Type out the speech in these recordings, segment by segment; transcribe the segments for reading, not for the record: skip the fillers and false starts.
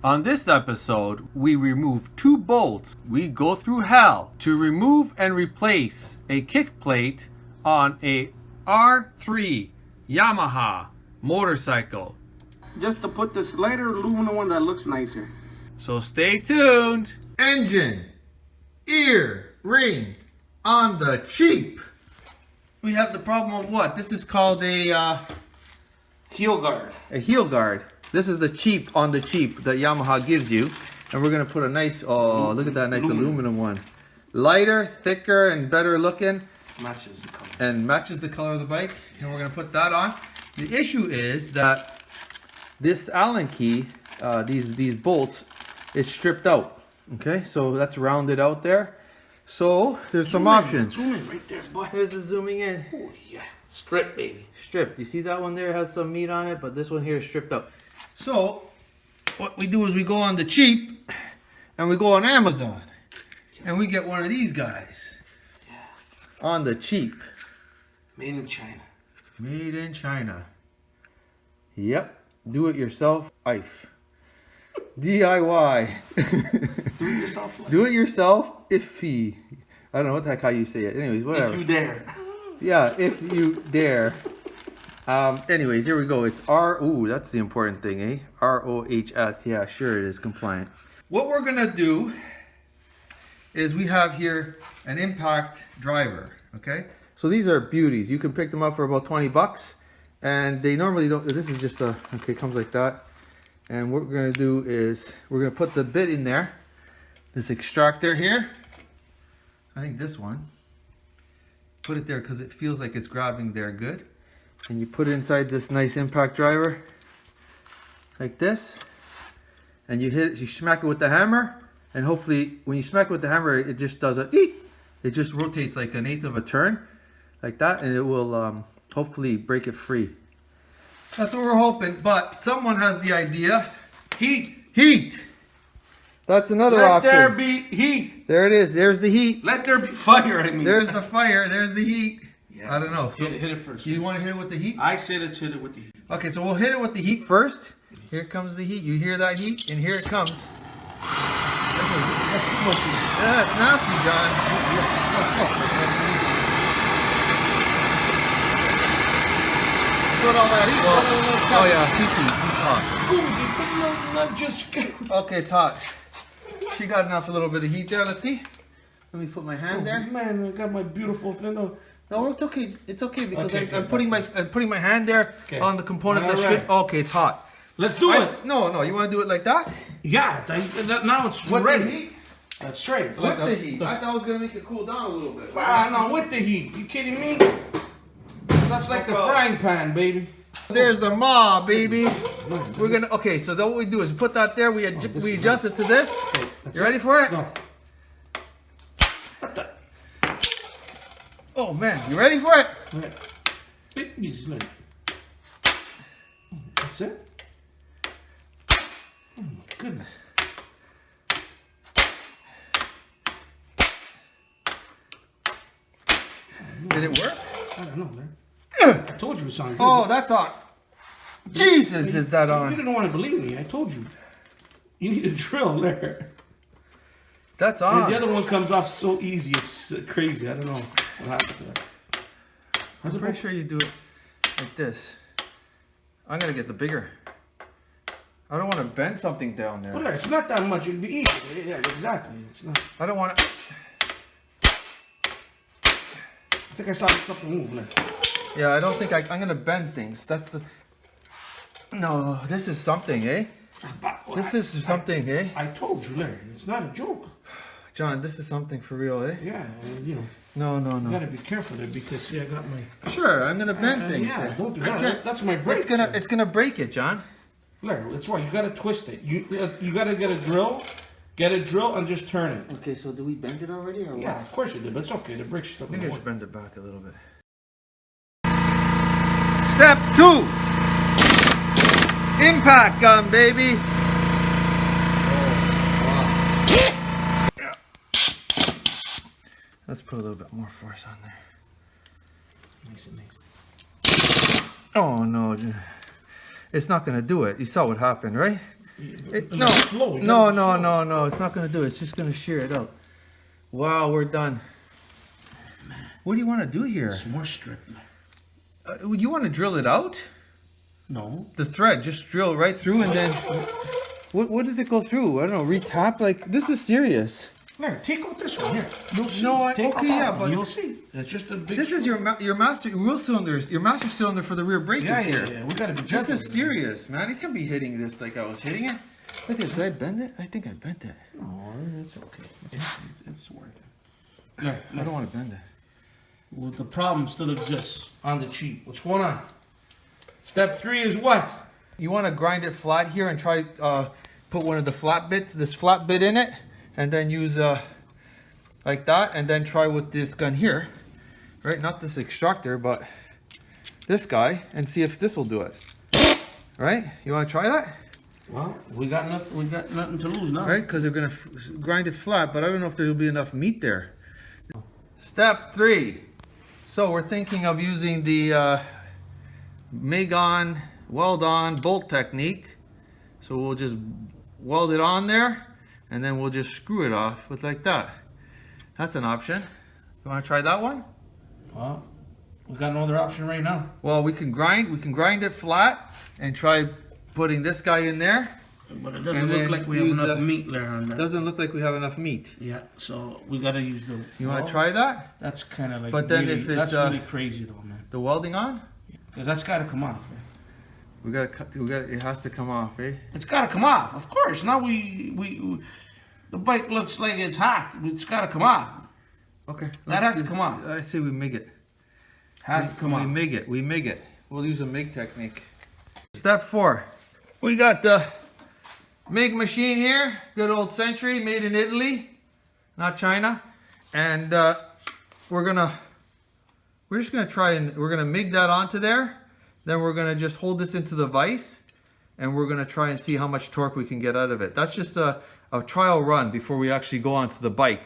On this episode, we remove 2 bolts. We go through hell to remove and replace a kick plate on a R3 Yamaha motorcycle. Just to put this lighter aluminum one that looks nicer. So stay tuned. Engine, ear, ring on the cheap. We have the problem of what? This is called a Heel guard. a heel guard. This is the cheap on the cheap that Yamaha gives you. And we're going to put a nice, oh, look at that nice aluminum one. Lighter, thicker, and better looking. Matches the color. And matches the color of the bike. And we're going to put that on. The issue is that this Allen key, these bolts, is stripped out. Okay, so that's rounded out there. So there's some options. Zoom in right there, boy. Here's the zooming in. Oh yeah, strip, baby. Stripped. You see that one there has some meat on it, but this one here is stripped out. So what we do is we go on the cheap and we go on Amazon and we get one of these guys. Yeah. On the cheap. Made in China. Made in China. Yep. Do it yourself. IF. DIY. Do it yourself. Like. Do it yourself. Iffy. I don't know what the heck how you say it. Anyways, whatever. If you dare. Yeah, if you dare. Anyways, here we go. It's ooh, that's the important thing, eh? ROHS. Yeah, sure it is compliant. What we're gonna do is we have here an impact driver, okay? So these are beauties. You can pick them up for about 20 bucks. And they normally don't, this is just okay, it comes like that. And what we're gonna do is, we're gonna put the bit in there. This extractor here. I think this one. Put it there because it feels like it's grabbing there good. And you put it inside this nice impact driver. Like this. And you hit it, you smack it with the hammer. And hopefully, when you smack it with the hammer, it just does a eep. It just rotates like 1/8 of a turn. Like that, and it will hopefully break it free. That's what we're hoping, but someone has the idea. Heat! That's another option. Let there be heat. There it is, there's the heat. Let there be fire, I mean. There's the fire, there's the heat. Yeah. I don't know. So hit it first. You want to hit it with the heat? I say let's hit it with the heat. Okay, so we'll hit it with the heat first. Here comes the heat. You hear that heat? And here it comes. That's too much heat. That's nasty, John. Put all that heat. Oh yeah, heat. Okay, it's hot. She got enough, a little bit of heat there. Let's see. Let me put my hand there. Man, I got my beautiful thing. No, it's okay. It's okay because Okay, I'm putting my hand there on the components that Alright. should. Okay, it's hot. Let's do it. No, you want to do it like that? Yeah, now it's With ready. the heat? That's right. With the heat. I thought I was gonna make it cool down a little bit. No, with the heat. You kidding me? That's like the frying pan, baby. There's the maw, baby. We're gonna. Okay, so then what we do is put that there. We adjust it to this. Okay, You ready for it? Go. What the? Oh man, you ready for it? That's it. Oh my goodness. Did it work? I don't know, man. I told you it's on. Oh, that's on. Jesus, is that You on? didn't want to believe me. I told you. You need a drill there. That's And on. the other one comes off so easy. It's crazy. I don't know what happened to that. I'm pretty sure you do it like this. I'm gonna get the bigger. I don't want to bend something down there. Well, it's not that much. It'd be easy. Yeah, exactly. It's not. I don't want to. I think I saw something move. Like. Yeah, I don't think I'm gonna bend things. That's the. No, this is something, eh? This is something, eh? I told you, Larry. It's not a joke. John, this is something for real, eh? Yeah, and, you know. No. You gotta be careful there because see, I got my. Sure, I'm gonna bend things. Yeah, here. don't do I that. can't- That's my brake. It's gonna break it, John. Larry, that's why you gotta twist it. You gotta get a drill, and just turn it. Okay, so do we bend it already, or Yeah, of course you did, but it's okay. The brake's stuck in Maybe the I should wood. bend it back a little bit. Step 2. Impact gun, baby. Yeah. Let's put a little bit more force on there. Nice and nice. Oh no, it's not gonna do it. You saw what happened, right? No, slow. no, no, no, no. It's not gonna do it. It's just gonna shear it out. Wow, we're done. What do you want to do here? It's more strip. You want to drill it out? No. The thread, just drill right through, and then what does it go through? I don't know. Retap? Like, this is serious. Here, take out this one. Here, you'll see. No, Take out okay, that yeah, one. but You'll see. It's just a big. this is your master wheel cylinders. Your master cylinder for the rear brake Yeah, is here. yeah. We gotta be This gentle. is serious, man. It can't be hitting this like I was hitting it. Look at, did I bend it? I think I bent it. No, it's okay. It's working. There, I don't want to bend it. well, the problem still exists on the cheap. What's going on? Step 3 is what? You want to grind it flat here and try put one of the flat bits, this flat bit in it, and then use like that, and then try with this gun here, right? Not this extractor, but this guy, and see if this will do it. Right? You want to try that? Well, we got nothing. We got nothing to lose now. Right? Because they're gonna grind it flat, but I don't know if there will be enough meat there. Step 3. So we're thinking of using the MIG-on, weld-on bolt technique. So we'll just weld it on there, and then we'll just screw it off with like that. That's an option. You want to try that one? Well, we got no other option right now. Well, we can grind it flat and try putting this guy in there. But it doesn't And look then like we have use enough the- meat there on that. Doesn't look like we have enough meat. Yeah, so we gotta use the. You want well, to try that? That's kind of like. But then really, if it's, that's really crazy though, man. The welding on? Because that's gotta come off. Man. We gotta cut. It has to come off, eh? It's gotta come off, of course. Now the bike looks like it's hot. It's gotta come off. Okay. That has to come off. I say we MIG it. Has to come we off. MIG it. We MIG it. We'll use a MIG technique. Step 4. We got the MIG machine here. Good old Century, made in Italy, not China. And we're just gonna try and we're gonna MIG that onto there. Then we're gonna just hold this into the vise, and we're gonna try and see how much torque we can get out of it. That's just a trial run before we actually go onto the bike.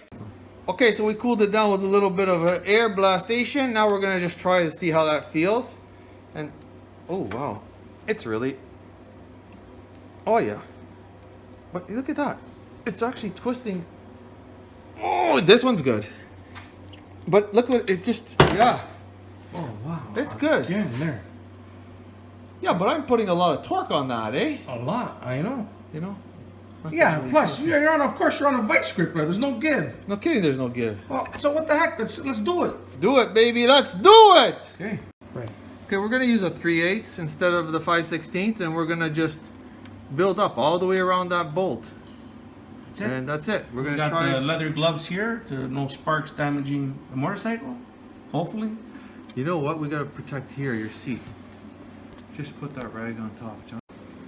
Okay, so we cooled it down with a little bit of an air blastation. Now we're gonna just try to see how that feels. And oh wow, it's really, oh yeah. But look at that, it's actually twisting. Oh, this one's good. But look what it just, yeah. Oh wow. It's good. Again, there. Yeah, but I'm putting a lot of torque on that, eh? A lot, I know. You know? Yeah. Plus, you're on. Of course, you're on a vice grip. There's no give. No kidding, there's no give. Well, so what the heck? Let's do it. Do it, baby, let's do it! Okay. Right. Okay, we're gonna use a 3/8 instead of the 5/16, and we're gonna just build up all the way around that bolt. That's it. And that's it. We're We gonna got try. the leather gloves here to no sparks damaging the motorcycle. Hopefully. You know what? We gotta protect here, your seat. Just put that rag on top, John.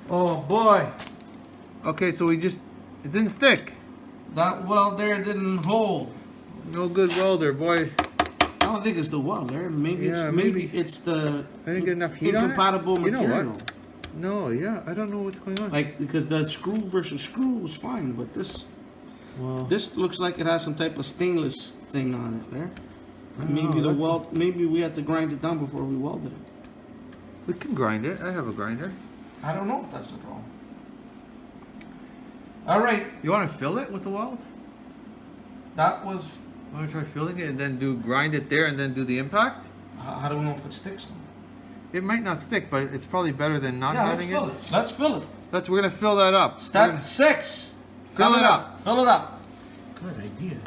Oh boy, Okay, so it didn't stick. that weld there didn't hold. No good welder, boy. I don't think it's the weld there. Maybe Yeah, it's maybe. it's the I didn't get enough heat on it. incompatible You know material. what? No, yeah, I don't know what's going on. Like because the screw versus screw was fine, but this Well, this looks like it has some type of stainless thing on it there. And Oh, maybe the that's a- weld. Maybe we had to grind it down before we welded it. we can grind it. I have a grinder. I don't know if that's the problem. All right, You want to fill it with the weld? that was. Want to try filling it and then grind it there and then do the impact? How do we know if it sticks? Though? It might not stick, but it's probably better than not Yeah, let's having fill it. it. Let's fill it. We're gonna fill that up. Step 6. Fill it up. Fill it up. Good idea.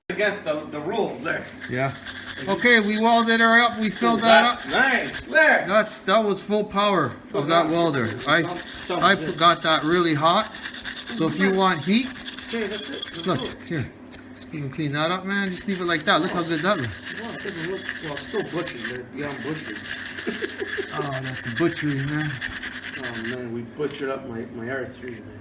Against the rules there. Yeah. Okay, we welded her up. We filled that up. Nice. There. That was full power of that welder. I got that really hot. So if you want heat, Okay, that's it. look here. You can clean that up, man. Just leave it like that. Look how good that looks. Well, it doesn't look, well, it's still butchered. They're beyond butchered. Oh, that's the butchery, man. Oh man, we butchered up my R3, man.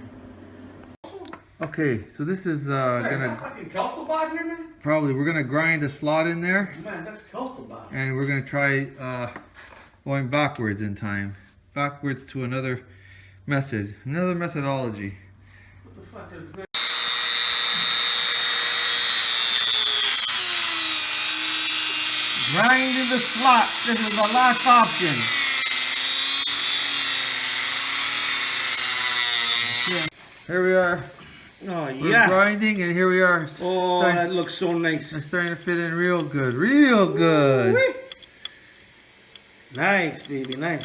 Okay, so this is gonna fucking Kelstabot here, man? we're gonna grind a slot in there, Man, that's Kelstabot. and we're gonna try going backwards in time, backwards to another method, another methodology. What the fuck is that? Grind in the slot. This is the last option. Here we are. Oh, We're yeah. grinding, and here we are. Oh, that looks so nice. It's starting to fit in real good. Real good. Ooh-wee. Nice, baby, nice.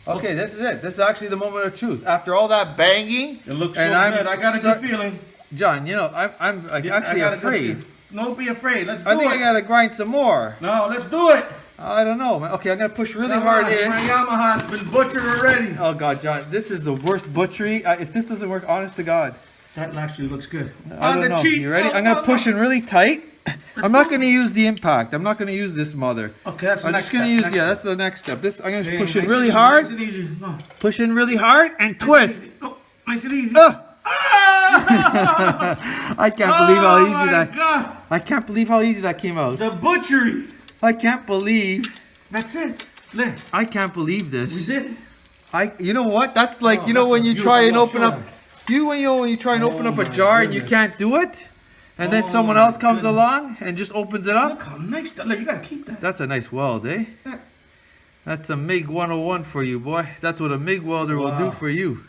Okay, this is it. This is actually the moment of truth. After all that banging, It looks so and I'm good. I got a good feeling. John, you know, I'm actually afraid. Don't be afraid. Let's do I think it. I gotta grind some more. No, let's do it. I don't know, man. Okay, I'm gonna push really Come hard on, in. my Yamaha's been butchered already. Oh God, John, this is the worst butchery. If this doesn't work, honest to God. That actually looks good. I don't know. You ready? I'm gonna push in really tight. I'm not gonna use the impact. I'm not gonna use this mother. Okay, that's the I'm next just gonna step. use that's the next step. This I'm gonna Okay, push in nice really and easy, hard. Nice and easy. No. Push in really hard and twist. Go. Nice and easy. I can't believe how easy that. God. I can't believe how easy that came out. The butchery. I can't believe. That's it. There. I can't believe this. We did it. You know what? That's like you know that's when a you try and beautiful open up. When you try and open up a my jar and you goodness. can't do it, and then Oh, someone my else comes goodness. along and just opens it up. Look how nice that. Look, you gotta keep that. That's a nice weld, eh? That's a MIG 101 for you, boy. That's what a MIG welder will do Wow. for you.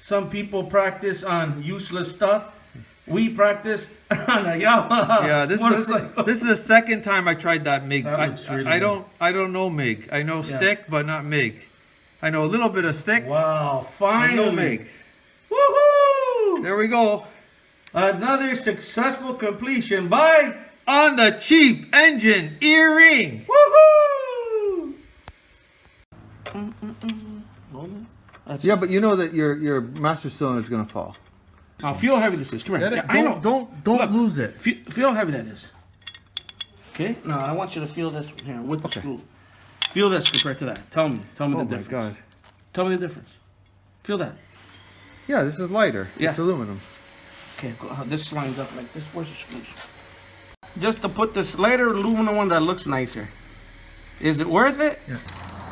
Some people practice on useless stuff. We practice on a Yamaha. Yeah, this is the second time I tried that MIG. That looks really I good. don't know MIG. I know Yeah. stick, but not MIG. I know a little bit of stick, Wow, but finally. no MIG. Woohoo! There we go. Another successful completion by On the cheap engine earring. Woohoo! That's Yeah, but you know that your master cylinder is gonna fall. Now feel how heavy this is. Come here. Yeah, I know. Don't Look. lose it. Feel how heavy that is. Okay. Now I want you to feel this here with the screw. Feel this compared to that. Tell me Oh the my difference. God. Tell me the difference. Feel that. Yeah, this is lighter. Yeah. It's aluminum. Okay, this lines up like this. Where's the screws? Just to put this lighter aluminum one that looks nicer. Is it worth it? Yeah.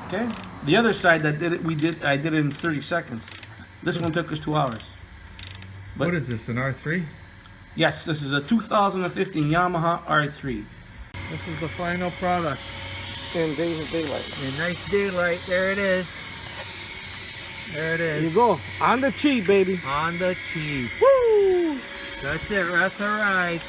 Okay. The other side that did it, I did it in 30 seconds. This one took us 2 hours. But What is this? An R3? yes, this is a 2015 Yamaha R3. This is the final product. In days of daylight. A nice daylight. There it is. There it There you is. go. On the cheap, baby. On the cheap. Woo! That's it. That's all right.